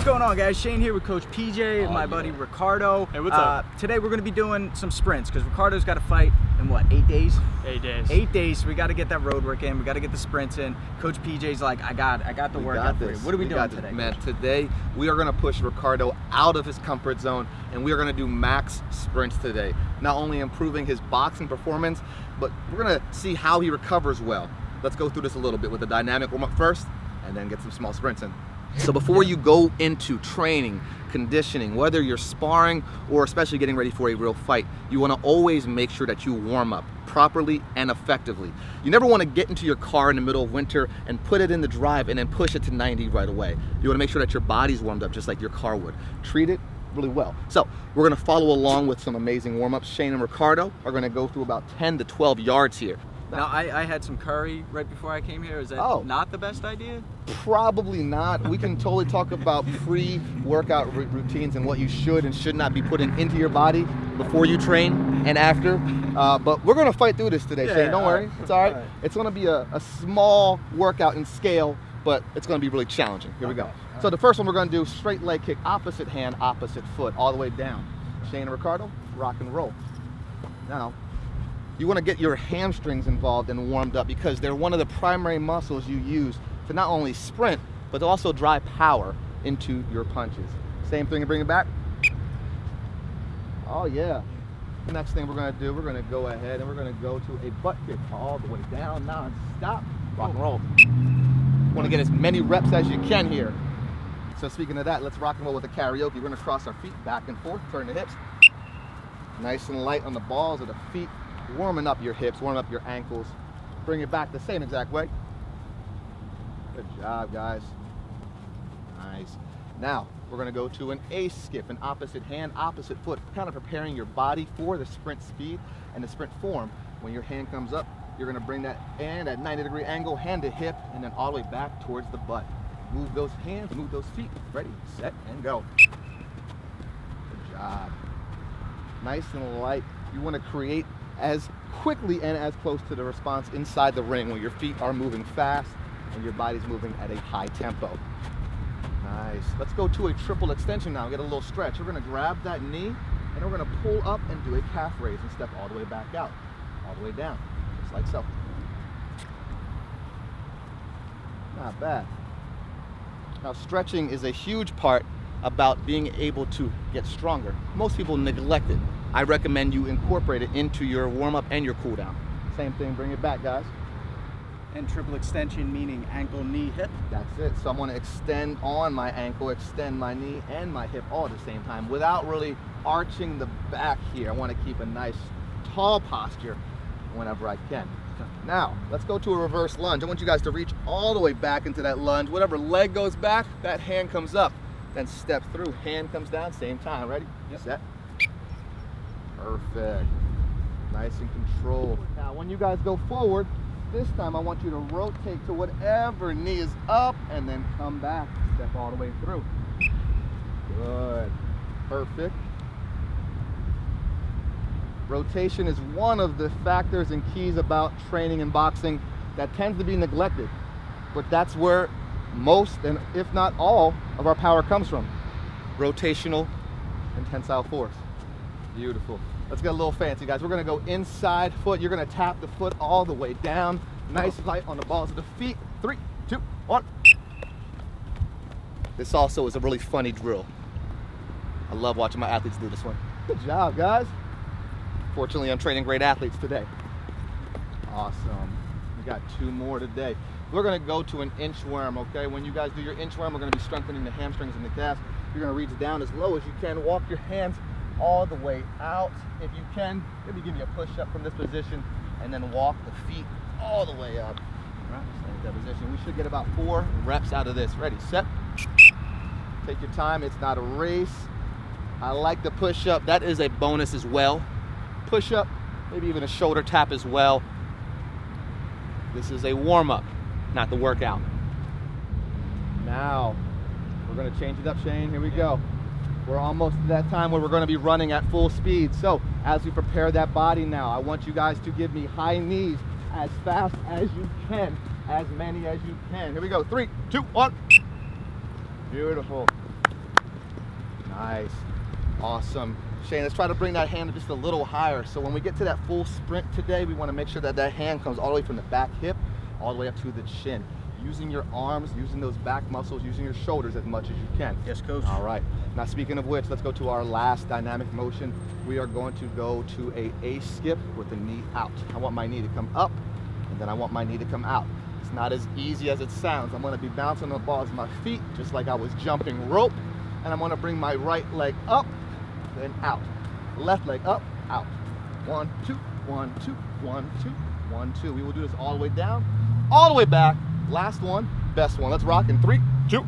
What's going on, guys? Shane here with Coach PJ and my buddy Ricardo. Hey, what's up? Today we're going to be doing some sprints because Ricardo's got to fight in what, 8 days? 8 days. 8 days. So we got to get that road work in. We got to get the sprints in. Coach PJ's like, I got the workout for you. What are we doing today? Man, today we are going to push Ricardo out of his comfort zone, and we are going to do max sprints today. Not only improving his boxing performance, but we're going to see how he recovers well. Let's go through this a little bit with a dynamic warm-up first, and then get some small sprints in. So before you go into training, conditioning, whether you're sparring or especially getting ready for a real fight, you want to always make sure that you warm up properly and effectively. You never want to get into your car in the middle of winter and put it in the drive and then push it to 90 right away. You want to make sure that your body's warmed up just like your car would. Treat it really well. So we're going to follow along with some amazing warm-ups. Shane and Ricardo are going to go through about 10 to 12 yards here. Now, I had some curry right before I came here. Is that not the best idea? Probably not. We can totally talk about pre-workout routines and what you should and should not be putting into your body before you train and after. But we're going to fight through this today, Shane. Don't worry. It's all right. It's going to be a small workout in scale, but it's going to be really challenging. Here we go. So the first one we're going to do, straight leg kick, opposite hand, opposite foot, all the way down. Shane and Ricardo, rock and roll. Now, you want to get your hamstrings involved and warmed up because they're one of the primary muscles you use to not only sprint, but to also drive power into your punches. Same thing and bring it back. Oh yeah. Next thing we're going to do, we're going to go ahead and we're going to go to a butt kick all the way down, non-stop, rock and roll. Want to get as many reps as you can here. So speaking of that, let's rock and roll with the karaoke. We're going to cross our feet back and forth, turn the hips. Nice and light on the balls of the feet. Warming up your hips, warming up your ankles. Bring it back the same exact way. Good job, guys. Nice. Now, we're going to go to an ace skip, an opposite hand, opposite foot, kind of preparing your body for the sprint speed and the sprint form. When your hand comes up, you're going to bring that hand at 90-degree angle, hand to hip, and then all the way back towards the butt. Move those hands, move those feet. Ready, set, and go. Good job. Nice and light. You want to create as quickly and as close to the response inside the ring where your feet are moving fast and your body's moving at a high tempo. Nice. Let's go to a triple extension now. Get a little stretch. We're going to grab that knee and we're going to pull up and do a calf raise and step all the way back out, all the way down, just like so. Not bad. Now, stretching is a huge part about being able to get stronger. Most people neglect it. I recommend you incorporate it into your warm-up and your cool-down. Same thing, bring it back, guys. And triple extension meaning ankle, knee, hip? That's it. So I'm going to extend on my ankle, extend my knee and my hip all at the same time without really arching the back here. I want to keep a nice tall posture whenever I can. Now, let's go to a reverse lunge. I want you guys to reach all the way back into that lunge. Whatever leg goes back, that hand comes up. Then step through, hand comes down, same time. Ready? Yep. Set. Perfect. Nice and controlled. Now, when you guys go forward, this time I want you to rotate to whatever knee is up and then come back. Step all the way through. Good. Perfect. Rotation is one of the factors and keys about training and boxing that tends to be neglected. But that's where most, and if not all, of our power comes from. Rotational and tensile force. Beautiful. Let's get a little fancy, guys. We're going to go inside foot. You're going to tap the foot all the way down. Nice light on the balls of the feet. 3, 2, 1. This also is a really funny drill. I love watching my athletes do this one. Good job, guys. Fortunately, I'm training great athletes today. Awesome. We got 2 more today. We're going to go to an inchworm, okay? When you guys do your inchworm, we're going to be strengthening the hamstrings and the calves. You're going to reach down as low as you can. Walk your hands all the way out. If you can, maybe give me a push-up from this position and then walk the feet all the way up. All right, stay in that position. We should get about 4 reps out of this. Ready, set. Take your time. It's not a race. I like the push-up. That is a bonus as well. Push-up, maybe even a shoulder tap as well. This is a warm-up, not the workout. Now, we're going to change it up, Shane. Here we go. We're almost to that time where we're going to be running at full speed. So, as we prepare that body now, I want you guys to give me high knees as fast as you can, as many as you can. Here we go. 3, 2, 1. Beautiful. Nice. Awesome. Shane, let's try to bring that hand just a little higher. So when we get to that full sprint today, we want to make sure that that hand comes all the way from the back hip all the way up to the chin. Using your arms, using those back muscles, using your shoulders as much as you can. Yes, coach. All right. Now, speaking of which, let's go to our last dynamic motion. We are going to go to a skip with the knee out. I want my knee to come up, and then I want my knee to come out. It's not as easy as it sounds. I'm going to be bouncing the balls with my feet, just like I was jumping rope, and I'm going to bring my right leg up, then out. Left leg up, out. 1, 2, 1, 2, 1, 2, 1, 2. We will do this all the way down, all the way back. Last one, best one. Let's rock in 3, 2.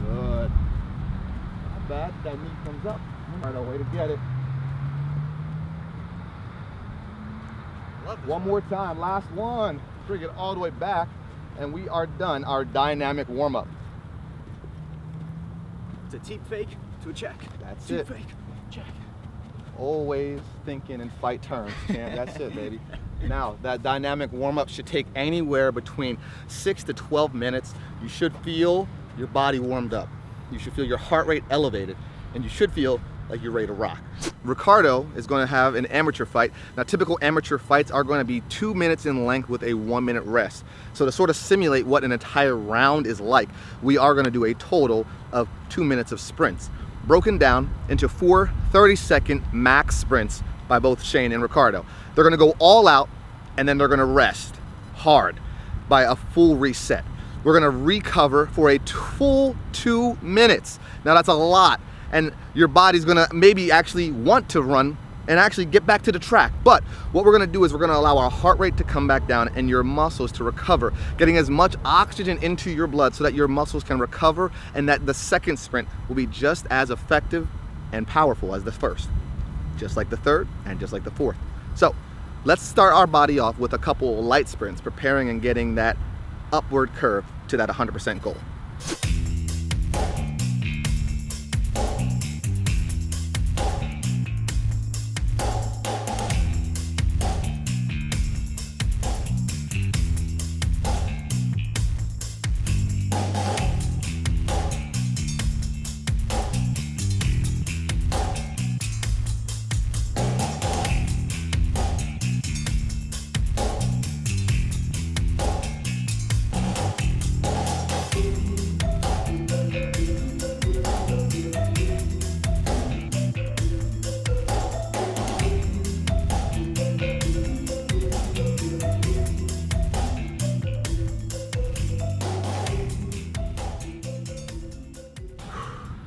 Good. Not bad. That knee comes up. All right, way to get it. One more time. Last one. Bring it all the way back, and we are done our dynamic warm-up. It's a teep fake to a check. That's teep it. Fake, check. Always thinking in fight terms, champ. That's it, baby. Now, that dynamic warm-up should take anywhere between 6 to 12 minutes. You should feel your body warmed up. You should feel your heart rate elevated, and you should feel like you're ready to rock. Ricardo is going to have an amateur fight. Now, typical amateur fights are going to be 2 minutes in length with a 1 minute rest. So to sort of simulate what an entire round is like, we are going to do a total of 2 minutes of sprints, broken down into 4 30-second max sprints by both Shane and Ricardo. They're going to go all out, and then they're going to rest hard by a full reset. We're going to recover for a full 2 minutes. Now, that's a lot. And your body's gonna maybe actually want to run and actually get back to the track. But what we're gonna do is we're gonna allow our heart rate to come back down and your muscles to recover, getting as much oxygen into your blood so that your muscles can recover, and that the second sprint will be just as effective and powerful as the first, just like the third and just like the fourth. So let's start our body off with a couple light sprints, preparing and getting that upward curve to that 100% goal.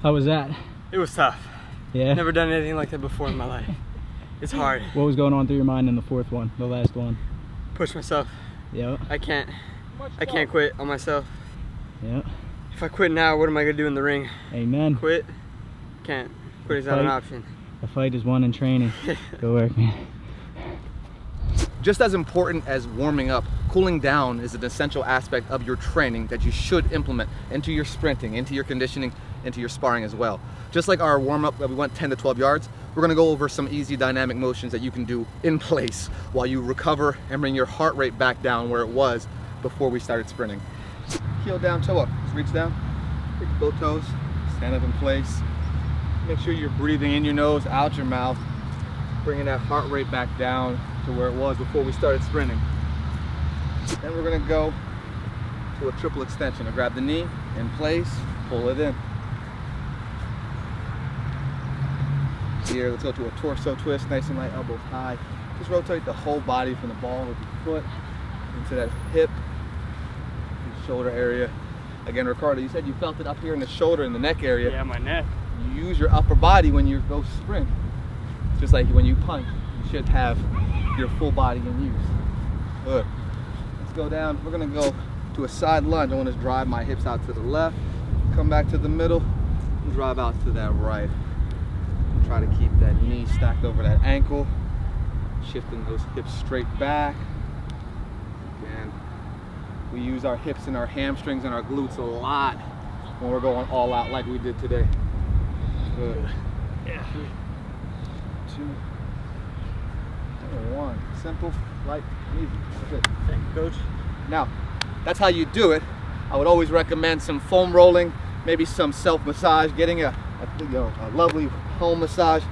How was that? It was tough. Yeah? Never done anything like that before in my life. It's hard. What was going on through your mind in the fourth one, the last one? Push myself. Yeah. I can't quit on myself. Yeah. If I quit now, what am I gonna do in the ring? Amen. Quit? Can't. Quit is not an option. A fight is won in training. Go work, man. Just as important as warming up, cooling down is an essential aspect of your training that you should implement into your sprinting, into your conditioning, into your sparring as well. Just like our warm-up that we went 10 to 12 yards, we're gonna go over some easy dynamic motions that you can do in place while you recover and bring your heart rate back down where it was before we started sprinting. Heel down, toe up. Just reach down, pick both toes, stand up in place. Make sure you're breathing in your nose, out your mouth, bringing that heart rate back down to where it was before we started sprinting. Then we're gonna go to a triple extension. I'll grab the knee in place, pull it in. Here, let's go to a torso twist, nice and light, elbows high. Just rotate the whole body from the ball of your foot into that hip, and shoulder area. Again, Ricardo, you said you felt it up here in the shoulder and the neck area. Yeah, my neck. You use your upper body when you go sprint. Just like when you punch, you should have your full body in use. Good. Let's go down. We're gonna go to a side lunge. I want to drive my hips out to the left, come back to the middle, and drive out to that right. Try to keep that knee stacked over that ankle, shifting those hips straight back. And we use our hips and our hamstrings and our glutes a lot when we're going all out like we did today. Good. Yeah. 2, 1. Simple, light, and easy. That's it. Thank you, coach. Now, that's how you do it. I would always recommend some foam rolling, maybe some self-massage, getting a lovely home massage.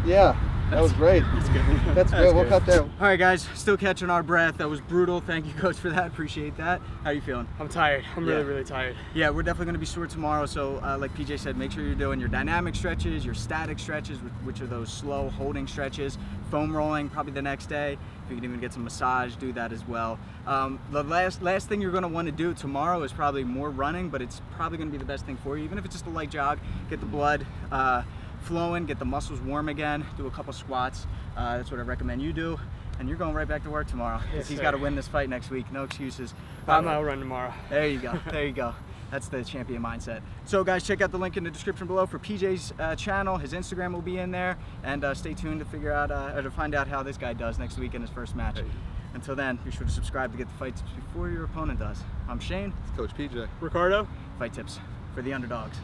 Yeah, that was great. That's good. That's good. We'll cut there. All right, guys, still catching our breath. That was brutal. Thank you, Coach, for that. Appreciate that. How are you feeling? I'm tired. I'm really tired. Yeah, we're definitely going to be sore tomorrow. So like PJ said, make sure you're doing your dynamic stretches, your static stretches, which are those slow holding stretches, foam rolling probably the next day. If you can even get some massage, do that as well. The last thing you're going to want to do tomorrow is probably more running, but it's probably going to be the best thing for you. Even if it's just a light jog, get the blood flowing, get the muscles warm again, do a couple squats. That's what I recommend you do. And you're going right back to work tomorrow. Yes, he's sir. got to win this fight next week. No excuses. I'm out run tomorrow. There you go. There you go. That's the champion mindset. So guys, check out the link in the description below for PJ's channel. His Instagram will be in there, and stay tuned to figure out or to find out how this guy does next week in his first match. Hey. Until then, be sure to subscribe to get the fight tips before your opponent does. I'm Shane. It's Coach PJ. Ricardo. Fight tips for the underdogs.